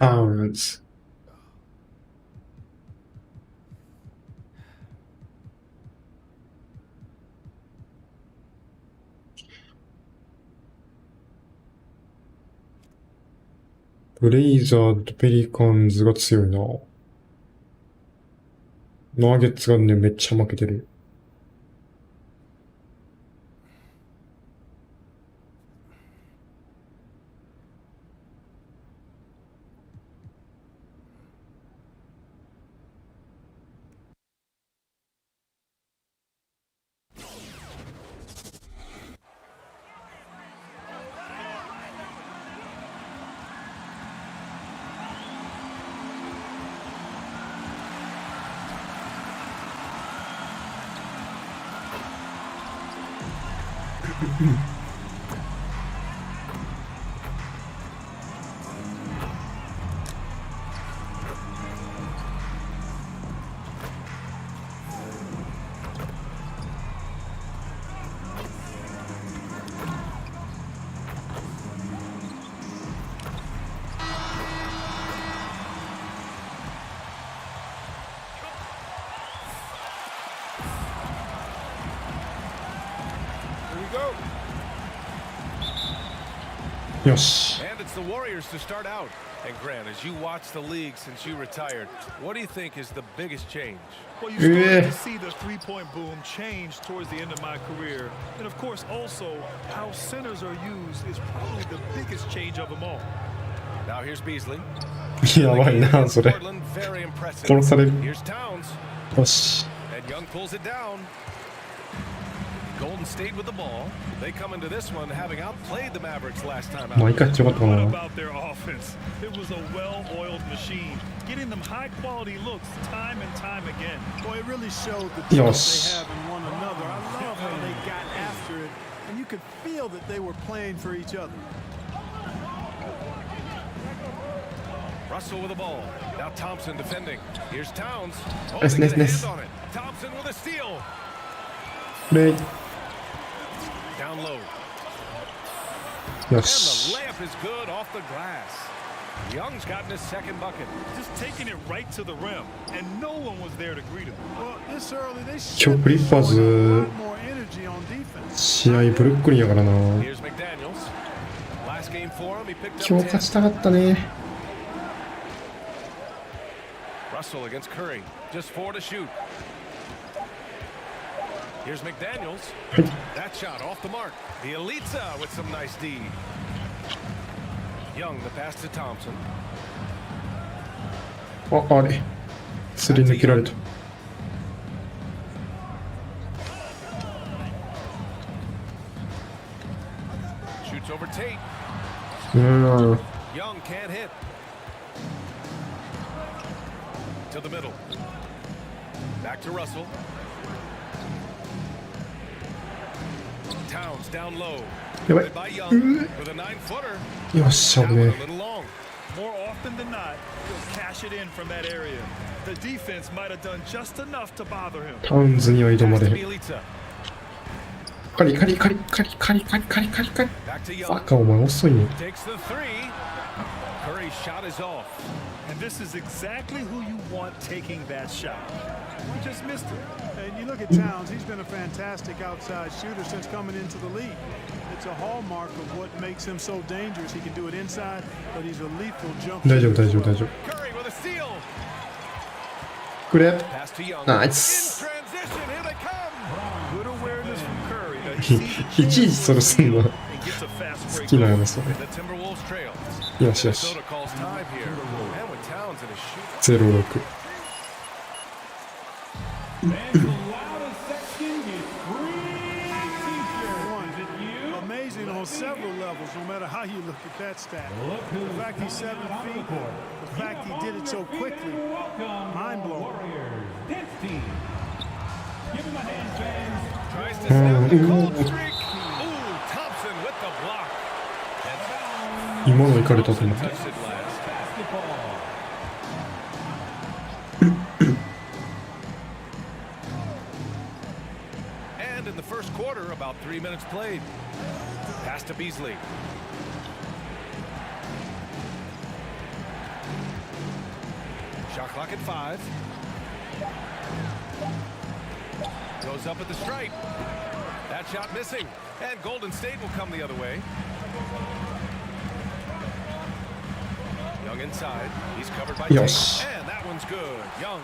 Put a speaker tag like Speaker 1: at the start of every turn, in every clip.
Speaker 1: Towns。ブレイザーとペリカンズが強いな。ナゲッツがね、めっちゃ負けてる。よし。
Speaker 2: And it's the Warriors to start out. And Grant, as you watch the league since you retired, what do you think is the biggest change?
Speaker 3: Well, you started to see the three-point boom change towards the end of my career. And of course, also, how centers are used is probably the biggest change of them all.
Speaker 2: Now here's Beasley.
Speaker 1: やばいな、それ。
Speaker 2: Very impressive.
Speaker 1: 殺される。
Speaker 2: Here's Towns.
Speaker 1: よし。
Speaker 2: And Young pulls it down. Golden State with the ball. They come into this one having outplayed the Mavericks last time out.
Speaker 1: まあ、いかっちゃよかったか
Speaker 3: What
Speaker 1: な。
Speaker 3: about their offense? It was a well-oiled machine, getting them high-quality looks time and time again.
Speaker 4: Boy, it really showed the trust
Speaker 1: Yes.
Speaker 4: they have in one another. I love how they got after it, and you could feel that they were playing for each other.
Speaker 2: Russell with the ball. Now Thompson defending. Here's Towns. Oh,
Speaker 1: Nice,
Speaker 2: they get a
Speaker 1: nice,
Speaker 2: hand on it. Thompson with a steal.
Speaker 1: プレイ。
Speaker 2: Down low.
Speaker 1: よ
Speaker 2: And
Speaker 1: し。
Speaker 2: the layup is good off the glass. Young's gotten his second bucket.
Speaker 3: Just taking it right to the rim, and no one was there to greet him.
Speaker 4: Well, this early, they
Speaker 1: 今日クリッパー
Speaker 4: showed
Speaker 1: ズ
Speaker 4: a lot more energy on defense.
Speaker 1: 試合ブルックリンやからな。
Speaker 2: Here's McDaniels. Last game for him, he picked
Speaker 1: 今
Speaker 2: up
Speaker 1: 日勝
Speaker 2: 10.
Speaker 1: ちたかったね。
Speaker 2: Russell against Curry. Just 4 to shoot. Here's McDaniels.
Speaker 1: はい。
Speaker 2: That shot off the mark. The Elitza with some nice D. Young, the pass to Thompson.
Speaker 1: あ、あれ。すり抜けられた。
Speaker 2: Shoots over Tate.
Speaker 1: うん。
Speaker 2: Young can't hit. To the middle. Back to Russell. Towns down low.
Speaker 1: やばい。
Speaker 2: Played by Young with a 9-footer.
Speaker 1: よっしゃ、
Speaker 2: That
Speaker 1: 危
Speaker 2: one
Speaker 1: ね
Speaker 2: a little long.
Speaker 3: More often than not, he'll cash it in from that area. The defense might have done just enough to bother him.
Speaker 1: タウンズには挑ま
Speaker 2: Pass
Speaker 1: れ
Speaker 2: to
Speaker 1: へん。
Speaker 2: Bielitsa.
Speaker 1: カリカリカリカリカリカリカリカリカリ。
Speaker 2: Back to
Speaker 1: バ
Speaker 2: Young.
Speaker 1: カ、お前遅いね。
Speaker 2: Takes the three. Curry's shot is off.
Speaker 3: And this is exactly who you want taking that shot.
Speaker 4: He just missed it. And you look at Towns, he's been a fantastic outside shooter since coming into the league. It's a hallmark of what makes him so dangerous. He can do it inside, but he's a lethal jump
Speaker 1: 大丈夫、
Speaker 4: shooter
Speaker 1: 大
Speaker 4: as
Speaker 1: 丈夫、
Speaker 4: well.
Speaker 1: 大丈夫。
Speaker 2: Curry with a steal.
Speaker 1: くれ。
Speaker 2: Pass to Young.
Speaker 1: ナイ
Speaker 2: In
Speaker 1: ス。
Speaker 2: transition, here they come.
Speaker 3: Good awareness from Curry. He sees
Speaker 1: いちいちそれすんの
Speaker 3: and gets a fast
Speaker 1: 好
Speaker 3: break.
Speaker 1: きなのそれ。
Speaker 2: The Timberwolves trail.
Speaker 1: よしよし。
Speaker 2: Minnesota calls time here. And with Towns in his shoot.
Speaker 1: 06。
Speaker 4: Amazing on several levels, no matter how you look at that stat. The fact he's 7 feet, the fact he did it so quickly, mind-blowing.
Speaker 2: Tries to snap the cold streak. Ooh, Thompson with the block.
Speaker 1: 今の行かれたと思った。
Speaker 2: Touched it last. And in the first quarter, about 3 minutes played. Pass to Beasley. Shot clock at 5. Goes up at the stripe. That shot missing. And Golden State will come the other way. Young inside. He's covered by
Speaker 1: Yes.
Speaker 2: Tate. And that one's good. Young.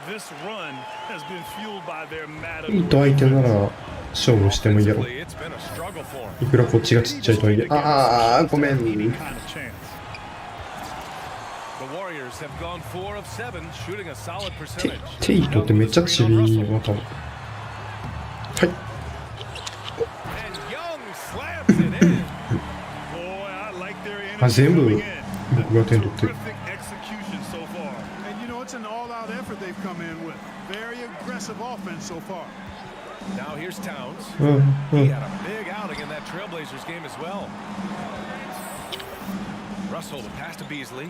Speaker 3: This run has been fueled by their matter.
Speaker 1: いいと相手なら勝負してもいいやろ。
Speaker 2: It's been a struggle for
Speaker 1: いくらこっちがちっちゃいとはいえ。ああ、ごめん。
Speaker 3: Kind of chance.
Speaker 2: The Warriors have gone 4 of 7, shooting a solid percentage.
Speaker 1: テイトってめっちゃちびいわ、多分。はい。
Speaker 2: And Young slams it in.
Speaker 3: Boy, I like their
Speaker 1: あ、
Speaker 3: energy
Speaker 1: 全部
Speaker 3: coming in.
Speaker 1: 僕が点取ってる。
Speaker 3: Terrific execution so far.
Speaker 4: And you know, it's an all-out effort they've come in with. Very aggressive offense so far.
Speaker 2: Now here's Towns.
Speaker 1: うんう
Speaker 2: He
Speaker 1: ん。
Speaker 2: had a big outing in that Trailblazers game as well. Russell the pass to Beasley.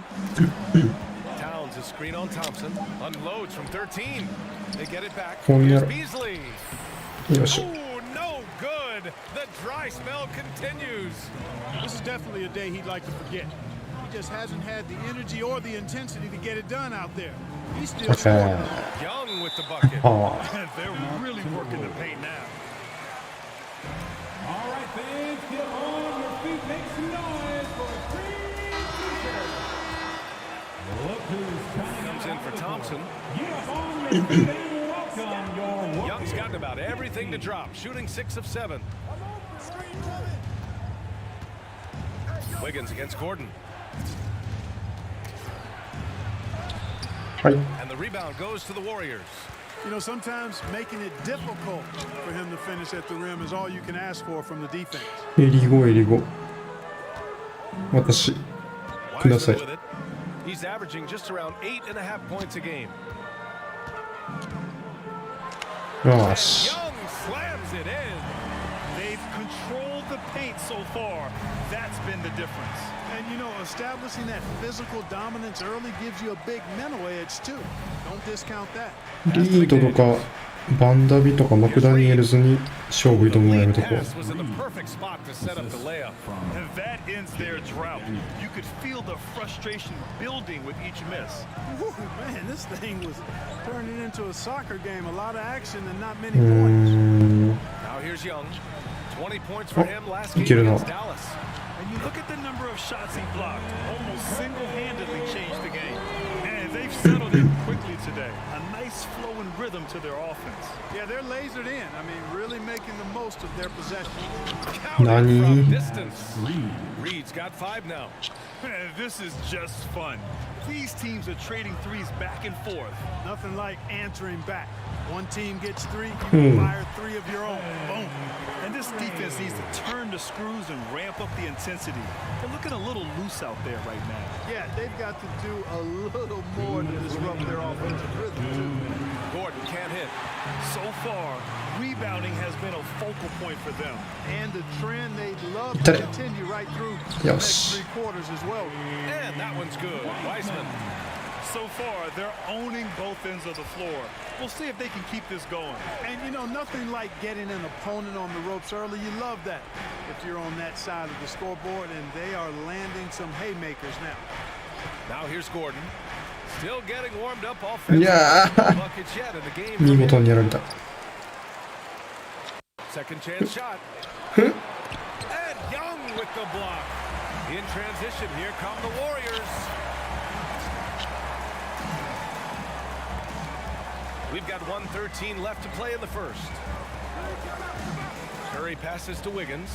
Speaker 2: Towns is screen on Thompson. Unloads from 13. They get it back. Here's Beasley.
Speaker 1: よし。
Speaker 2: Ooh, no good. The dry spell continues.
Speaker 4: This is definitely a day he'd like to forget. He just hasn't had the energy or the intensity to get it done out there. He's still scoring.
Speaker 2: Young with the bucket.
Speaker 1: あ
Speaker 3: They're really working the paint now.
Speaker 5: All right, fans, get on your feet, make some noise for a green t-shirt. Look who's coming
Speaker 2: Comes in for Thompson.
Speaker 5: Get up on your feet and welcome your
Speaker 2: Young's gotten about everything to drop, shooting 6 of 7. Wiggins against Gordon.
Speaker 1: はい。
Speaker 2: And the rebound goes to the Warriors.
Speaker 4: You know, sometimes making it difficult for him to finish at the rim is all you can ask for from the defense.
Speaker 1: エリゴ、エリゴ。私、くださ
Speaker 2: Wiseman
Speaker 1: い。
Speaker 2: with it. He's averaging just around 8.5 points a game.
Speaker 1: よし。
Speaker 2: Young slams it in.
Speaker 3: They've controlled the paint so far. That's been the difference.
Speaker 4: And you know, establishing that physical dominance early gives you a big mental edge too. Don't discount that.
Speaker 1: リードとか、バンダビとかマクダニエルズに勝負挑むのやめとこう。
Speaker 2: Pass was in the perfect spot to set up the layup.
Speaker 3: And that ends their drought. You could feel the frustration building with each miss.
Speaker 4: Whew, man, this thing was turning into a soccer game. A lot of action and not many
Speaker 1: うー
Speaker 4: points.
Speaker 1: ん。
Speaker 2: Now here's Young. 20 points for him last game
Speaker 1: いけるな。
Speaker 2: against Dallas.
Speaker 3: And you look at the number of shots he blocked, almost single-handedly changed the game. And they've settled in quickly today. A nice flow and rhythm to their offense.
Speaker 4: Yeah, they're lasered in. I mean, really making the most of their possession.
Speaker 2: Counting
Speaker 1: Nani?
Speaker 2: from distance. Reed's got 5 now.
Speaker 3: And this is just fun. These teams are trading threes back and forth.
Speaker 4: Nothing like answering back. One team gets 3, you can fire 3 of your own. Boom.
Speaker 3: And this defense needs to turn the screws and ramp up the intensity. They're looking a little loose out there right now.
Speaker 4: Yeah, they've got to do a little more to disrupt their offensive rhythm too.
Speaker 2: Gordon can't hit.
Speaker 3: So far, rebounding has been a focal point for them.
Speaker 4: And the trend they'd love to continue right through the next 3 quarters as well.
Speaker 2: And that one's good. Wiseman.
Speaker 3: So far, they're owning both ends of the floor. We'll see if they can keep this going.
Speaker 4: And you know, nothing like getting an opponent on the ropes early. You love that if you're on that side of the scoreboard, and they are landing some haymakers now.
Speaker 2: Now here's Gordon. Still getting warmed up offensively.
Speaker 1: いや
Speaker 2: No buckets yet in the game.
Speaker 1: ー、見事にやられた。
Speaker 2: Second chance shot. And Young with the block. In transition, here come the Warriors. We've got 1:13 left to play in the first. Curry passes to Wiggins.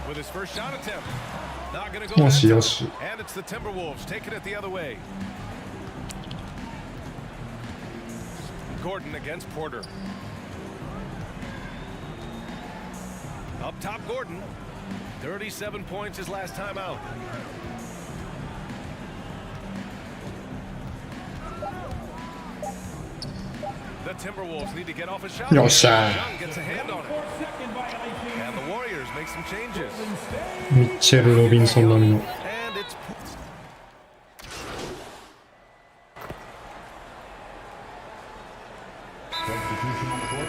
Speaker 2: With his first shot attempt. Not going to go.
Speaker 1: よしよし。
Speaker 2: And it's the Timberwolves taking it the other way. Gordon against Porter. Up top, Gordon. 37 points his last time out. The Timberwolves need to get off a shot.
Speaker 1: Yo, sir.
Speaker 2: Young gets a hand on it. And the Warriors make some changes.
Speaker 1: ミッチェル・ロビンソン並みの。
Speaker 2: And it's
Speaker 5: Substitution on the court.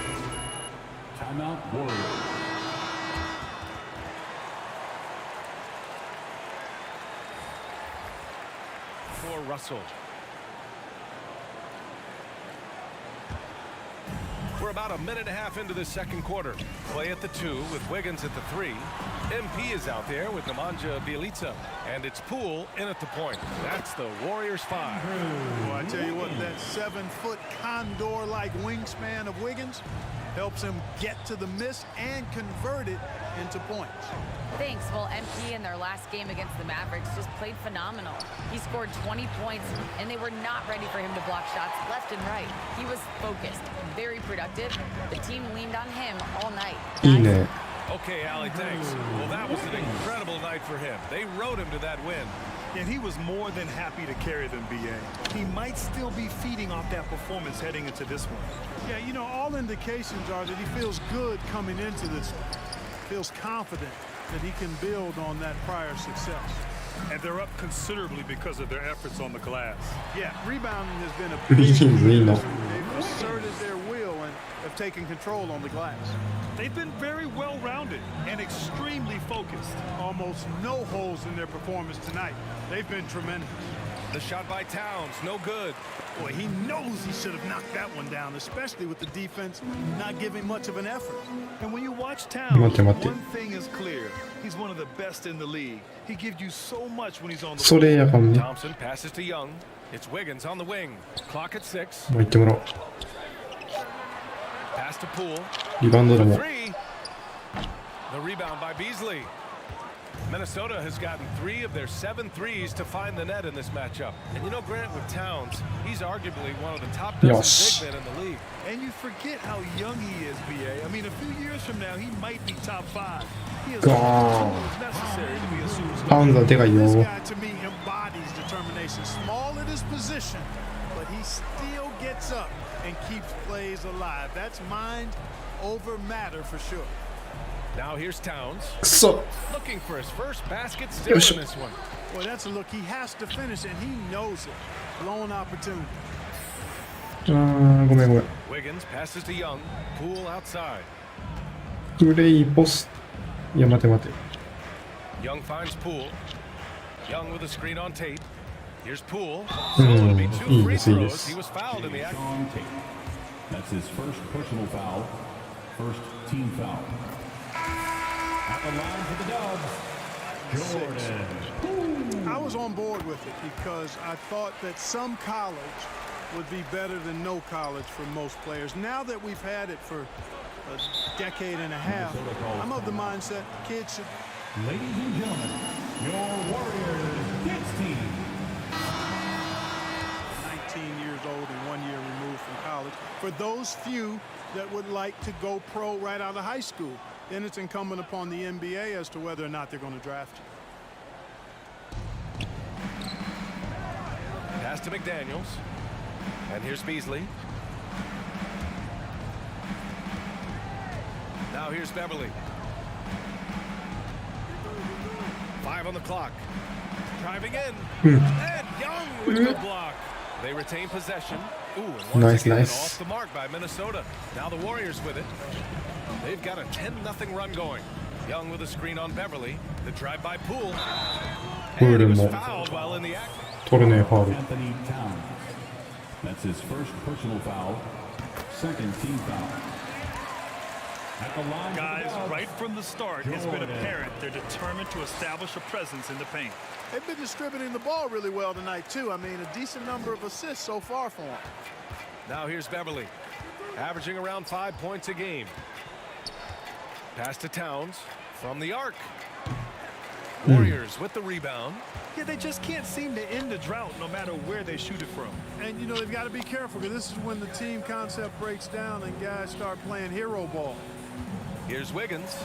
Speaker 5: Timeout, Warriors.
Speaker 2: Russell. We're about a minute and a half into the second quarter. Play at the 2 with Wiggins at the 3. MP is out there with Nemanja Bjelica. And it's Poole in at the point. That's the Warriors 5.
Speaker 4: Well, I tell you what, that 7-foot condor-like wingspan of Wiggins helps him get to the miss and convert it into points.
Speaker 6: Thanks. Well, MP in their last game against the Mavericks just played phenomenal. He scored 20 points, and they were not ready for him to block shots left and right. He was focused, very productive. The team leaned on him all night.
Speaker 1: いいね。
Speaker 2: Okay, Allie, thanks. Well, that was an incredible night for him. They rode him to that win.
Speaker 3: And he was more than happy to carry them, BA. He might still be feeding off that performance heading into this one.
Speaker 4: Yeah, you know, all indications are that he feels good coming into this one. Feels confident that he can build on that prior success.
Speaker 3: And they're up considerably because of their efforts on the glass.
Speaker 4: Yeah, rebounding has been a
Speaker 1: Big
Speaker 4: big
Speaker 1: team,
Speaker 4: key.
Speaker 1: you know.
Speaker 4: They've asserted their will and have taken control on the glass.
Speaker 3: They've been very well-rounded and extremely focused.
Speaker 4: Almost no holes in their performance tonight. They've been tremendous.
Speaker 2: The shot by Towns, no good.
Speaker 4: Boy, he knows he should have knocked that one down, especially with the defense not giving much of an effort.
Speaker 3: And when you watch Towns, one thing is clear. He's one of the best in the league. He gives you so much when he's on the
Speaker 1: それやかんね。
Speaker 2: Thompson passes to Young. It's Wiggins on the wing. Clock at 6.
Speaker 1: もう行ってもらおう。
Speaker 2: Pass to Poole.
Speaker 1: リバウンドでも。
Speaker 2: 3. The rebound by Beasley. Minnesota has gotten 3 of their 7 threes to find the net in this matchup. And you know, Grant, with Towns, he's arguably one of the top dozen big men in the league.
Speaker 3: And you forget how young he is, BA. I mean, a few years from now, he might be top 5. He has all the tools necessary to be a superstar.
Speaker 1: パウンドはでかいよ。
Speaker 4: This guy, to me, embodies determination. Small at his position, but he still gets up and keeps plays alive. That's mind over matter for sure.
Speaker 2: Now here's Towns.
Speaker 1: くそ。
Speaker 2: Looking for his first basket still in this one.
Speaker 4: Boy, that's a look. He has to finish, and he knows it. Blown opportunity.
Speaker 1: ごめんごめん。
Speaker 2: Wiggins passes to Young. Poole outside.
Speaker 1: プレイポス。いや待て待て。
Speaker 2: Young finds Poole. Young with a screen on Tate. Here's Poole. So it'll be 2 free throws. He was fouled in the act.
Speaker 5: Sean Tate. That's his first personal foul, first team foul. At the line for the Dubs, Jordan.
Speaker 4: I was on board with it because I thought that some college would be better than no college for most players. Now that we've had it for a decade and a half, I'm of the mindset kids should.
Speaker 5: Ladies and gentlemen, your Warriors Kids team.
Speaker 4: 19 years old and 1 year removed from college. For those few that would like to go pro right out of high school, then it's incumbent upon the NBA as to whether or not they're going to draft you.
Speaker 2: Pass to McDaniels. And here's Beasley. Now here's Beverly. 5 on the clock. Driving in. And Young with the block. They retain possession. Ooh, and once again, off the mark by Minnesota. Now the Warriors with it. They've got a 10-0 run going. Young with a screen on Beverly. The drive by Poole. And he was fouled while in the act.
Speaker 1: 取るね、ファウル。
Speaker 5: Anthony Towns. That's his first personal foul, second team foul. At the line,
Speaker 3: Guys, right from the start, it's been apparent they're determined to establish a presence in the paint.
Speaker 4: They've been distributing the ball really well tonight, too. I mean, a decent number of assists so far for them.
Speaker 2: Now here's Beverly, averaging around 5 points a game. Pass to Towns from the arc. Warriors with the rebound.
Speaker 3: Yeah, they just can't seem to end the drought no matter where they shoot it from.
Speaker 4: And, you know, they've got to be careful because this is when the team concept breaks down and guys start playing hero ball.
Speaker 2: Here's Wiggins.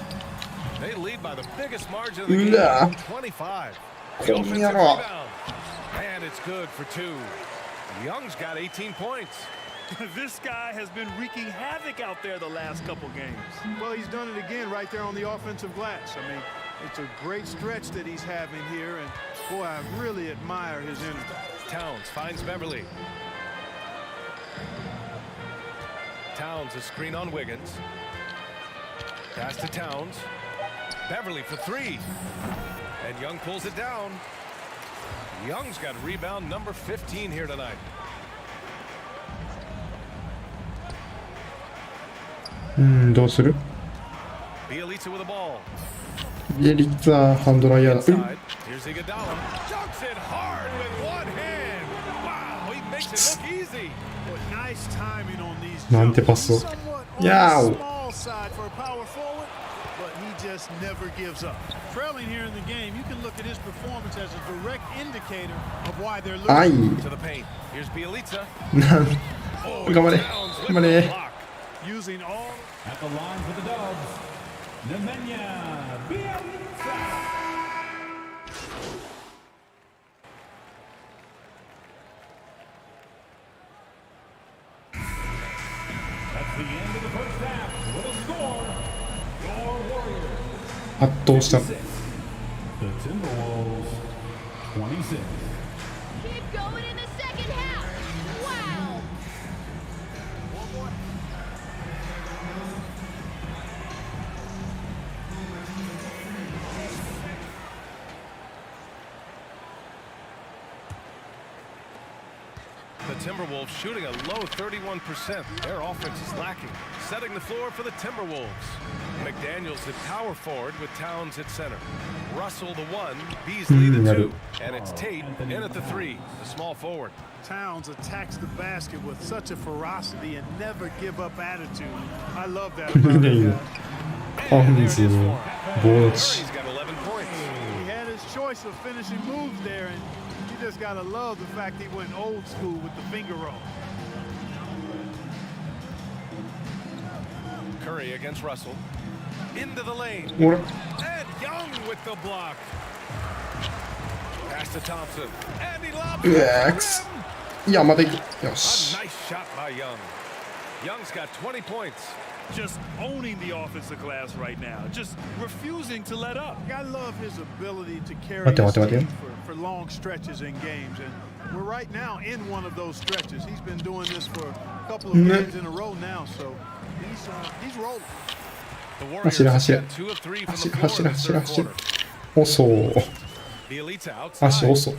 Speaker 2: They lead by the biggest margin of the game, 25. The offensive rebound. And it's good for 2. Young's got 18 points.
Speaker 3: This guy has been wreaking havoc out there the last couple games.
Speaker 4: Well, he's done it again right there on the offensive glass. I mean, it's a great stretch that he's having here, and boy, I really admire his energy.
Speaker 2: Towns finds Beverly. Towns a screen on Wiggins. Pass to Towns. Beverly for 3. And Young pulls it down. Young's got rebound number 15 here tonight.
Speaker 1: どうする？
Speaker 2: Bielitsa with the ball.
Speaker 1: ビエリッツァハンドライヤーだ。
Speaker 2: Inside. Here's Iguodala. Dunks it hard with one hand. Wow, he makes it look easy.
Speaker 4: Nice timing on these
Speaker 1: なんてパスを。
Speaker 4: Somewhat on
Speaker 1: や
Speaker 4: the
Speaker 1: ー
Speaker 4: small side for a power forward, but he just never gives up. Trailing here in the game, you can look at his performance as a direct indicator of why they're
Speaker 1: あい。
Speaker 4: losing.
Speaker 2: To the paint. Here's Bielitsa.
Speaker 1: 頑張れ。
Speaker 2: Downs
Speaker 1: 頑張
Speaker 2: with the
Speaker 1: れ。
Speaker 2: block.
Speaker 4: Using all
Speaker 5: At the line for the Dubs, Nemanja Bjelica. That's the end of the first half. What a score! Your Warriors
Speaker 1: 圧倒した。
Speaker 5: 6, the Timberwolves 26.
Speaker 7: Keep going in the second half. Wow.
Speaker 2: The Timberwolves shooting a low 31%. Their offense is lacking. Setting the floor for the Timberwolves. McDaniels at power forward with Towns at center. Russell the 1, Beasley the 2. And it's Tate in at the 3, the small forward.
Speaker 4: Towns attacks the basket with such a ferocity and never give up attitude. I love that
Speaker 1: い
Speaker 4: about
Speaker 1: いねいい
Speaker 4: him.
Speaker 1: ね。パンズの棒立ち。
Speaker 2: He's got 11 points.
Speaker 4: He had his choice of finishing moves there, and you just gotta love the fact he went old school with the finger roll.
Speaker 2: Curry against Russell. Into the lane.
Speaker 1: ほら。
Speaker 2: And Young with the block. Pass to Thompson. And he lobs it
Speaker 1: うわ
Speaker 2: for
Speaker 1: ーくそ。
Speaker 2: him.
Speaker 1: いや、まだいく。よ
Speaker 2: A
Speaker 1: し。
Speaker 2: nice shot by Young. Young's got 20 points.
Speaker 3: Just owning the offensive glass right now. Just refusing to let up.
Speaker 4: I love his ability to carry
Speaker 1: 待って
Speaker 4: his
Speaker 1: 待って待って。
Speaker 4: team for long stretches in games, and we're right now in one of those stretches. He's been doing this for a couple of games in a row now, so he's rolling.
Speaker 2: The
Speaker 1: 走れ
Speaker 2: Warriors
Speaker 1: 走れ
Speaker 2: got 2 of 3 from
Speaker 1: 走
Speaker 2: the
Speaker 1: れ
Speaker 2: floor
Speaker 1: 走
Speaker 2: in
Speaker 1: れ
Speaker 2: the
Speaker 1: 走れ
Speaker 2: third
Speaker 1: 走れ
Speaker 2: quarter.
Speaker 1: 遅う
Speaker 2: Bielitsa
Speaker 1: 足
Speaker 2: outside.
Speaker 1: 遅う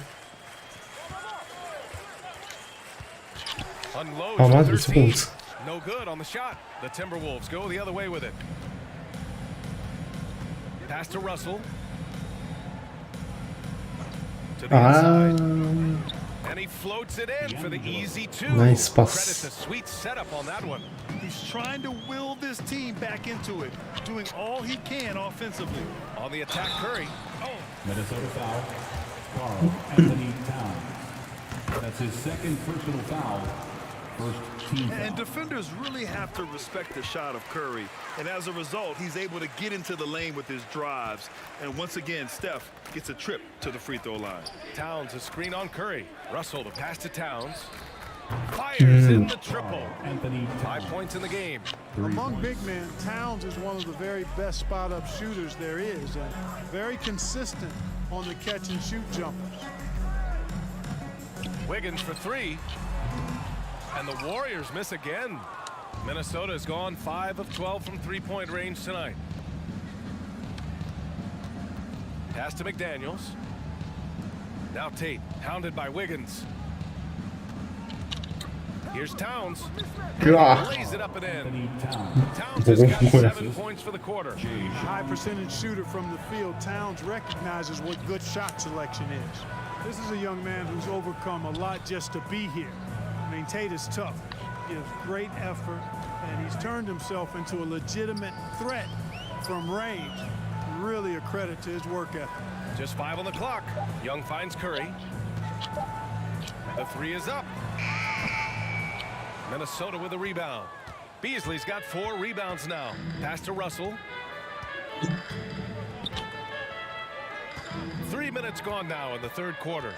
Speaker 2: Unloads
Speaker 1: あ
Speaker 2: from
Speaker 1: マジそこ打
Speaker 2: 13.
Speaker 1: つ
Speaker 2: No good on the shot. The Timberwolves go the other way with it. Pass to Russell. To the
Speaker 1: あ
Speaker 2: inside.
Speaker 1: ー
Speaker 2: And he floats it in for the easy 2.
Speaker 1: Nice pass.
Speaker 2: Credit the sweet setup on that one.
Speaker 3: He's trying to will this team back into it, doing all he can offensively.
Speaker 2: On the attack, Curry. Oh,
Speaker 5: Minnesota foul. Carl Anthony Towns. That's his second personal foul. First team
Speaker 3: And
Speaker 5: foul.
Speaker 3: defenders really have to respect the shot of Curry. And as a result, he's able to get into the lane with his drives. And once again, Steph gets a trip to the free throw line.
Speaker 2: Towns a screen on Curry. Russell the pass to Towns. Fires in the triple.
Speaker 5: Anthony
Speaker 2: 5
Speaker 5: Towns.
Speaker 2: points in the game.
Speaker 5: 3
Speaker 4: Among
Speaker 5: points.
Speaker 4: big men, Towns is one of the very best spot-up shooters there is, and very consistent on the catch-and-shoot jumpers.
Speaker 2: Wiggins for 3. And the Warriors miss again. Minnesota has gone 5 of 12 from three-point range tonight. Pass to McDaniels. Now Tate, hounded by Wiggins. Here's Towns.
Speaker 1: うわ
Speaker 2: Lays it up and in.
Speaker 5: Anthony Towns.
Speaker 2: Towns has got
Speaker 1: Boy.
Speaker 2: 7 points for the quarter.
Speaker 4: High percentage shooter from the field, Towns recognizes what good shot selection is. This is a young man who's overcome a lot just to be here. I mean, Tate is tough, gives great effort, and he's turned himself into a legitimate threat from range. Really a credit to his work ethic.
Speaker 2: Just 5 on the clock. Young finds Curry. The 3 is up. Minnesota with a rebound. Beasley's got 4 rebounds now. Pass to Russell. 3 minutes gone now in the third quarter.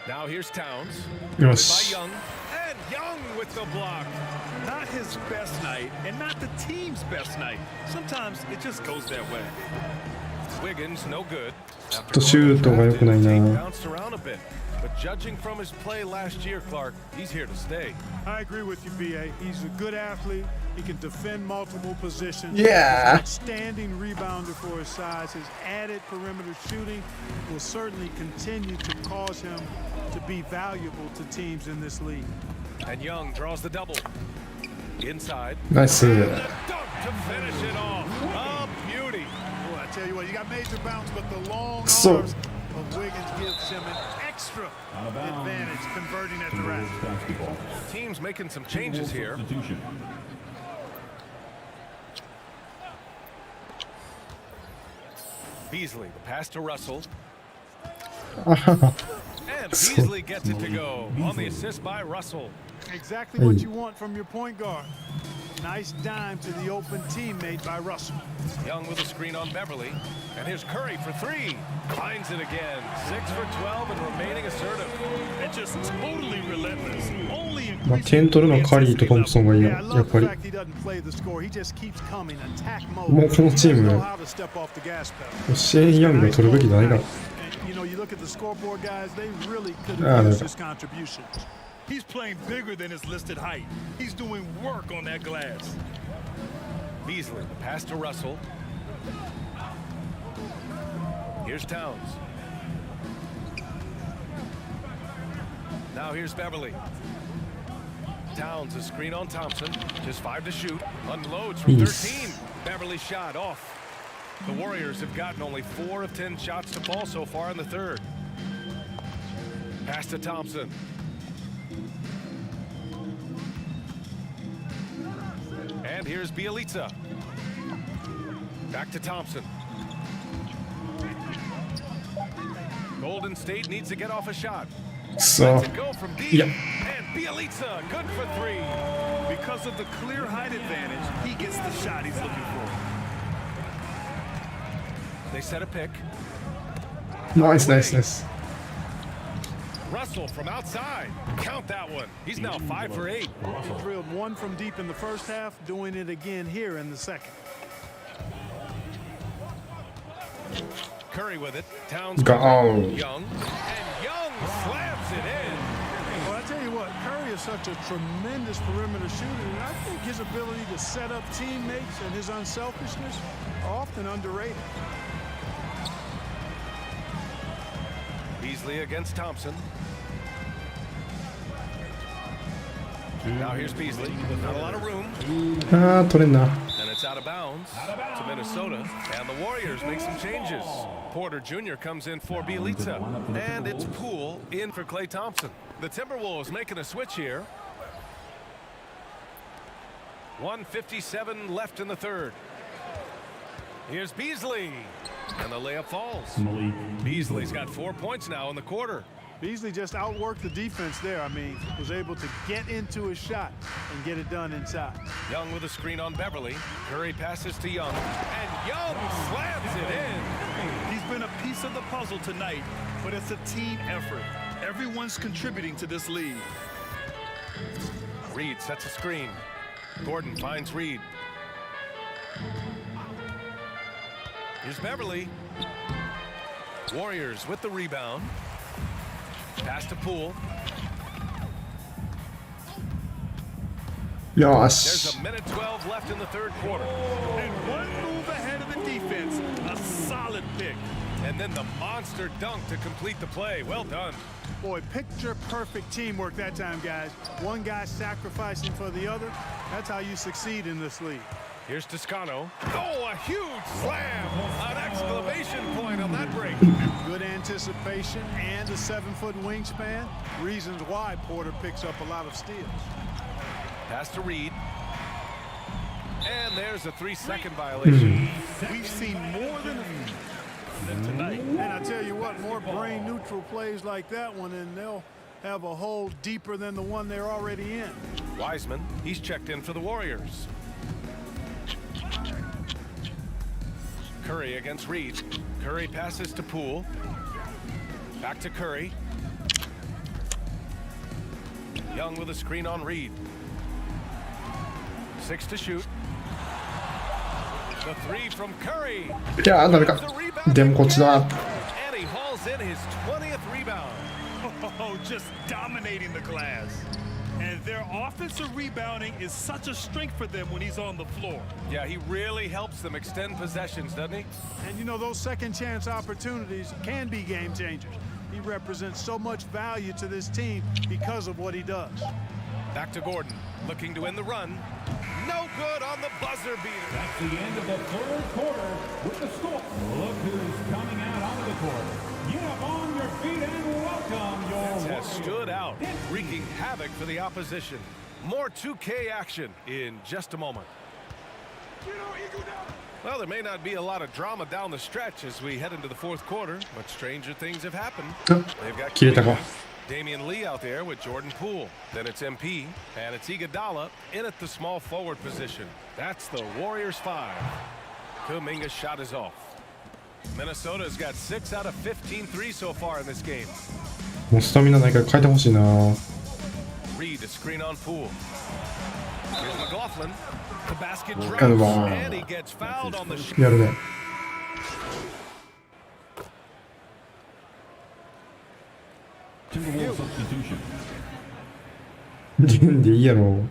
Speaker 2: Now here's Towns.
Speaker 1: Yes.
Speaker 2: By Young. And Young with the block.
Speaker 3: Not his best night, and not the team's best night. Sometimes it just goes that way.
Speaker 2: Wiggins no good.
Speaker 1: ちょっとシュートが良くないな
Speaker 2: Bounced around a bit, but judging from his play last year, Clark, he's here to stay.
Speaker 4: I agree with you, BA. He's a good athlete. He can defend multiple positions.
Speaker 1: Yeah.
Speaker 4: He's an outstanding rebounder for his size. His added perimeter shooting will certainly continue to cause him to be valuable to teams in this league.
Speaker 2: And Young draws the double. Inside.
Speaker 1: Nice.
Speaker 2: And the dunk to finish it off. A beauty.
Speaker 4: Boy, I tell you what, you got major bounce, but the long
Speaker 1: So-
Speaker 4: arms of Wiggins gives him an extra advantage converting at the rack.
Speaker 5: Basketball.
Speaker 2: Team's making some changes here.
Speaker 5: Substitution.
Speaker 2: Beasley, the pass to Russell.
Speaker 1: Ah,
Speaker 2: And Beasley gets it to go on the assist by Russell.
Speaker 4: Exactly what you want from your point guard. Nice dime to the open teammate by Russell.
Speaker 2: Young with a screen on Beverly. And here's Curry for three. Finds it again. 6 for 12 and remaining assertive.
Speaker 3: And just totally relentless. Only
Speaker 1: まあ、点取るのはカリーとトンプソンがいいな、
Speaker 4: Yeah, I
Speaker 1: やっ
Speaker 4: love
Speaker 1: ぱ
Speaker 4: the
Speaker 1: り。
Speaker 4: fact he doesn't play the score. He just keeps coming, attack mode.
Speaker 1: もうこのチー
Speaker 4: He
Speaker 1: ム
Speaker 4: doesn't know how to step off the gas pedal.
Speaker 1: シェーン・ヤングが取るべきじゃないから。
Speaker 4: And, you know, you look at the scoreboard guys, they really could
Speaker 1: Ah,
Speaker 4: have used
Speaker 1: no.
Speaker 4: his contribution.
Speaker 3: He's playing bigger than his listed height. He's doing work on that glass.
Speaker 2: Beasley, the pass to Russell. Here's Towns. Now here's Beverly. Towns, a screen on Thompson. Just 5 to shoot. Unloads from
Speaker 1: Yes.
Speaker 2: 13. Beverly shot off. The Warriors have gotten only 4 of 10 shots to fall so far in the third. Pass to Thompson. And here's Bielitsa. Back to Thompson. Golden State needs to get off a shot.
Speaker 1: そう。
Speaker 2: Lets it go from deep.
Speaker 1: Yeah.
Speaker 2: And Bielitsa, good for 3.
Speaker 3: Because of the clear height advantage, he gets the shot he's looking for.
Speaker 2: They set a pick.
Speaker 1: ナイスナイスナイス。
Speaker 2: Russell from outside. Count that one. He's now 5 for 8.
Speaker 4: He drilled one from deep in the first half, doing it again here in the second.
Speaker 2: Curry with it. Towns
Speaker 1: Go.
Speaker 2: Young. And Young slams it in.
Speaker 4: Well, I tell you what, Curry is such a tremendous perimeter shooter, and I think his ability to set up teammates and his unselfishness are often underrated.
Speaker 2: Beasley against Thompson. Now here's Beasley. Not a lot of room.
Speaker 1: ああ、取れんな。
Speaker 2: And it's out of bounds to Minnesota. And the Warriors make some changes. Porter Jr. comes in for Bielitsa. And it's Poole in for Klay Thompson. The Timberwolves making a switch here. 1:57 left in the third. Here's Beasley. And the layup falls.
Speaker 5: Malik.
Speaker 2: Beasley's got 4 points now in the quarter.
Speaker 4: Beasley just outworked the defense there. I mean, was able to get into his shot and get it done inside.
Speaker 2: Young with a screen on Beverly. Curry passes to Young. And Young slams it in.
Speaker 3: He's been a piece of the puzzle tonight, but it's a team effort. Everyone's contributing to this lead.
Speaker 2: Reed sets a screen. Gordon finds Reed. Here's Beverly. Warriors with the rebound. Pass to Poole.
Speaker 1: よ
Speaker 2: There's
Speaker 1: し。
Speaker 2: a minute 12 left in the third quarter.
Speaker 3: And one move ahead of the defense. A solid pick.
Speaker 2: And then the monster dunk to complete the play. Well done.
Speaker 4: Boy, picture perfect teamwork that time, guys. One guy sacrificing for the other. That's how you succeed in this league.
Speaker 2: Here's Toscano. Oh, a huge slam. An exclamation point on that break.
Speaker 4: Good anticipation and a 7-foot wingspan. Reasons why Porter picks up a lot of steals.
Speaker 2: Pass to Reed. And there's a 3-second violation.
Speaker 3: We've seen more than tonight.
Speaker 4: And I tell you what, more brain neutral plays like that one, and they'll have a hole deeper than the one they're already in.
Speaker 2: Wiseman, he's checked in for the Warriors. Curry against Reed. Curry passes to Poole. Back to Curry. Young with a screen on Reed. 6 to shoot. The 3 from Curry.
Speaker 1: いやー、ダメか。でもこっちだ。
Speaker 2: And he hauls in his 20th rebound.
Speaker 3: Oh, just dominating the glass. And their offensive rebounding is such a strength for them when he's on the floor.
Speaker 2: Yeah, he really helps them extend possessions, doesn't he?
Speaker 4: And you know, those second chance opportunities can be game changers. He represents so much value to this team because of what he does.
Speaker 2: Back to Gordon, looking to end the run. No good on the buzzer beater.
Speaker 5: That's the end of the third quarter with the score. Look who's coming out onto the court. Get up on your feet and welcome your
Speaker 2: Has
Speaker 5: Warriors.
Speaker 2: stood out, wreaking havoc for the opposition. More 2K action in just a moment. Well, there may not be a lot of drama down the stretch as we head into the fourth quarter, but stranger things have happened. They've got
Speaker 1: 切れたか。
Speaker 2: Damian Lee out there with Jordan Poole. Then it's MP, and it's Iguodala in at the small forward position. That's the Warriors 5. Kuminga's shot is off. Minnesota's got 6 out of 15 threes so far in this game.
Speaker 1: もうスタミナないから変えてほしいな。
Speaker 2: Reed to screen on Poole. Here's McLaughlin. The basket drops,
Speaker 1: Come on.
Speaker 2: and he gets fouled on the shot.
Speaker 1: やるね。
Speaker 5: Timberwolves substitution.
Speaker 1: 自分でいいやろ。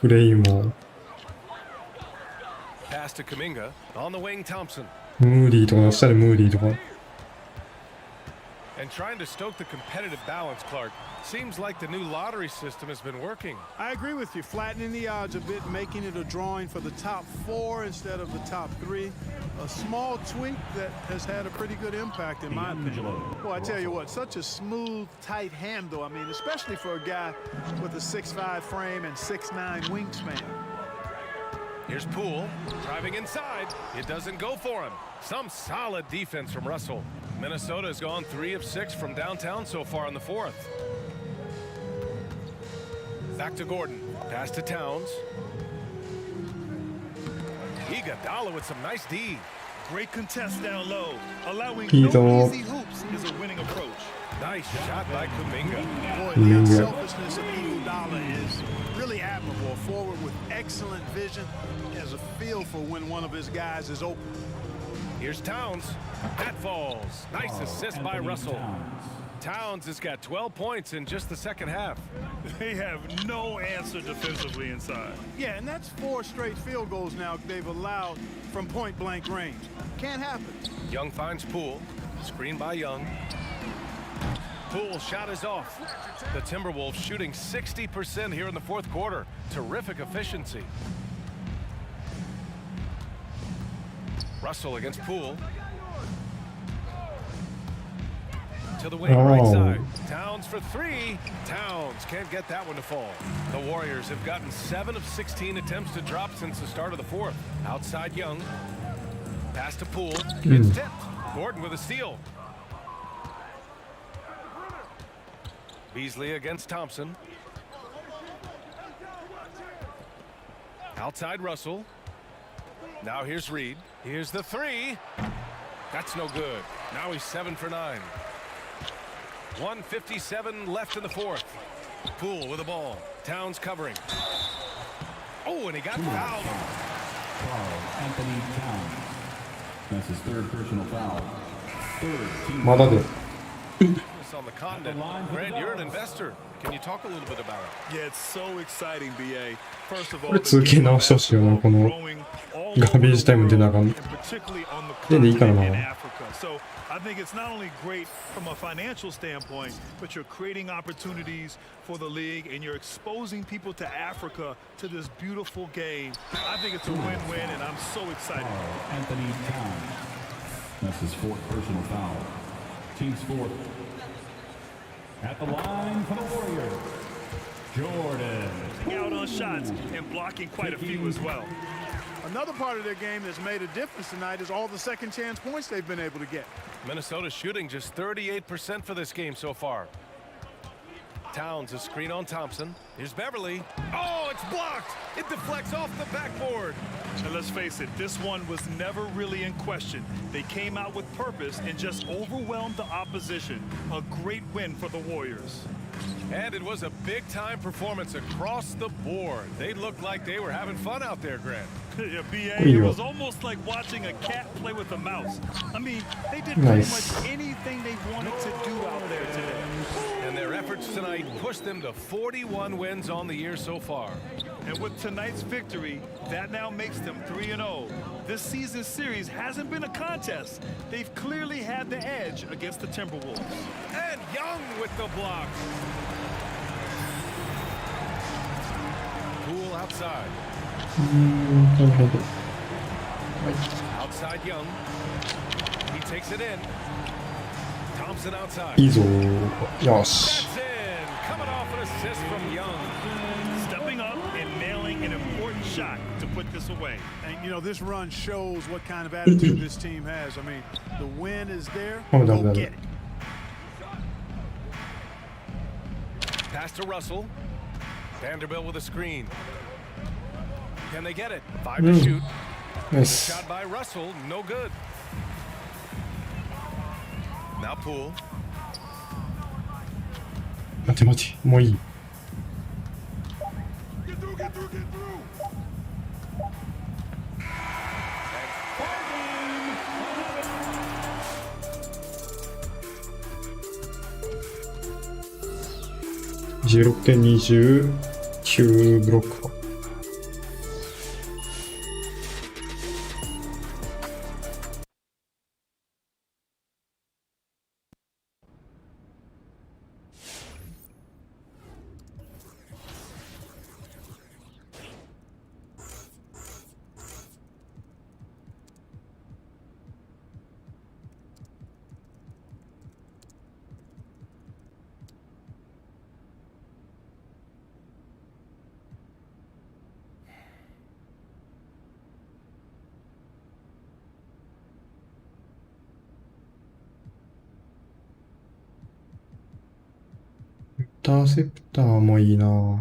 Speaker 1: フレイも
Speaker 2: Pass to Kuminga. On the wing, Thompson.
Speaker 1: ムーリーとか出したらムーリーとか。
Speaker 2: And trying to stoke the competitive balance, Clark. Seems like the new lottery system has been working.
Speaker 4: I agree with you, flattening the odds a bit, making it a drawing for the top 4 instead of the top 3. A small tweak that has had a pretty good impact in my opinion. Well, I tell you what, such a smooth, tight handle. I mean, especially for a guy with a 6'5" frame and 6'9" wingspan.
Speaker 2: Here's Poole, driving inside. It doesn't go for him. Some solid defense from Russell. Minnesota has gone 3 of 6 from downtown so far in the fourth. Back to Gordon. Pass to Towns. Iguodala with some nice D.
Speaker 3: Great contest down low. Allowing
Speaker 1: Pito.
Speaker 3: no easy hoops is a winning approach.
Speaker 2: Nice shot by Kuminga.
Speaker 4: Boy, the unselfishness of Iguodala is really admirable. A forward with excellent vision. He has a feel for when one of his guys is open.
Speaker 2: Here's Towns. That falls. Nice assist by Russell. Towns has got 12 points in just the second half.
Speaker 3: They have no answer defensively inside.
Speaker 4: Yeah, and that's 4 straight field goals now they've allowed from point-blank range. Can't happen.
Speaker 2: Young finds Poole. Screen by Young. Poole's shot is off. The Timberwolves shooting 60% here in the fourth quarter. Terrific efficiency. Russell against Poole. To the wing, right side. Towns for 3. Towns can't get that one to fall. The Warriors have gotten 7 of 16 attempts to drop since the start of the fourth. Outside Young. Pass to Poole. It's tipped. Gordon with a steal. Beasley against Thompson. Outside Russell. Now here's Reed. Here's the 3. That's no good. Now he's 7 for 9. 1:57 left in the fourth. Poole with the ball. Towns covering. Oh, and he got fouled.
Speaker 5: Anthony Towns. That's his third personal foul. Third team
Speaker 1: まだで。
Speaker 2: On the continent. Grant, you're an investor. Can you talk a little bit about it?
Speaker 3: Yeah, it's so exciting, BA. First of all,
Speaker 1: これ続け直してほしいよな、このガーベージタイム出なあかん。でいいからな。
Speaker 3: So I think it's not only great from a financial standpoint, but you're creating opportunities for the league and you're exposing people to Africa to this beautiful game. I think it's a win-win, and I'm so excited.
Speaker 5: Anthony Towns. That's his 4th personal foul. Team's 4th. At the line for the Warriors, Jordan.
Speaker 3: Out on shots and blocking quite a few as well.
Speaker 4: Another part of their game that's made a difference tonight is all the second chance points they've been able to get.
Speaker 2: Minnesota shooting just 38% for this game so far. Towns, a screen on Thompson. Here's Beverly. Oh, it's blocked. It deflects off the backboard.
Speaker 3: And let's face it, this one was never really in question. They came out with purpose and just overwhelmed the opposition. A great win for the Warriors.
Speaker 2: And it was a big-time performance across the board. They looked like they were having fun out there, Grant.
Speaker 3: Yeah, BA, it was almost like watching a cat play with a mouse. I mean, they did pretty much anything they wanted to do out there today.
Speaker 2: tonight pushed them to 41 wins on the year so far.
Speaker 3: And with tonight's victory, that now makes them 3-0. This season's series hasn't been a contest. They've clearly had the edge against the Timberwolves.
Speaker 2: And Young with the block. Poole outside.
Speaker 1: なるほど。
Speaker 2: Outside Young. He takes it in. Thompson outside.
Speaker 1: いいぞ。よし。
Speaker 2: That's in. Coming off an assist from Young.
Speaker 3: Stepping up and nailing an important shot to put this away.
Speaker 4: And, you know, this run shows what kind of attitude this team has. I mean, the win is there.
Speaker 1: Oh,
Speaker 4: Go
Speaker 1: no.
Speaker 4: get it.
Speaker 2: Pass to Russell. Vanderbilt with a screen. Can they get it? 5 to shoot.
Speaker 1: ナイス。
Speaker 2: Shot by Russell. No good. Now Poole.
Speaker 1: 待て待て。もういい。
Speaker 3: Get through, get through, get through.
Speaker 1: 16点29ブロックか。インターセプターもいいなぁ。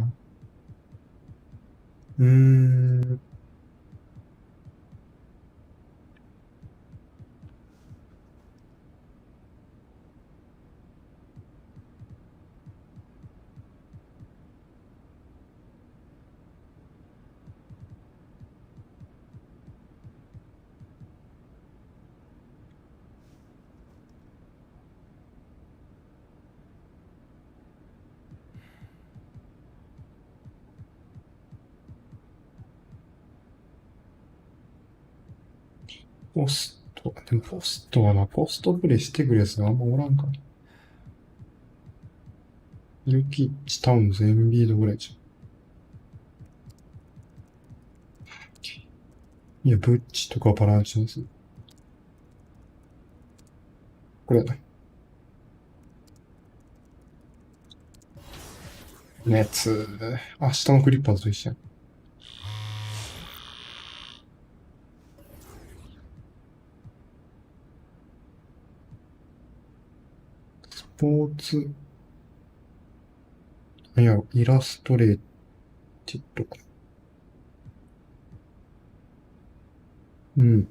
Speaker 1: ポスト、でもポストはな、ポストプレイしてくるやつがあんまおらんから。ユキッチ、タウンズ、エンビードぐらいじゃん。いや、ブッチとかバランスです。これやな。ネッツ、明日のクリッパーズと一緒やん。スポーツ、いや、イラストレーティッドか。うん。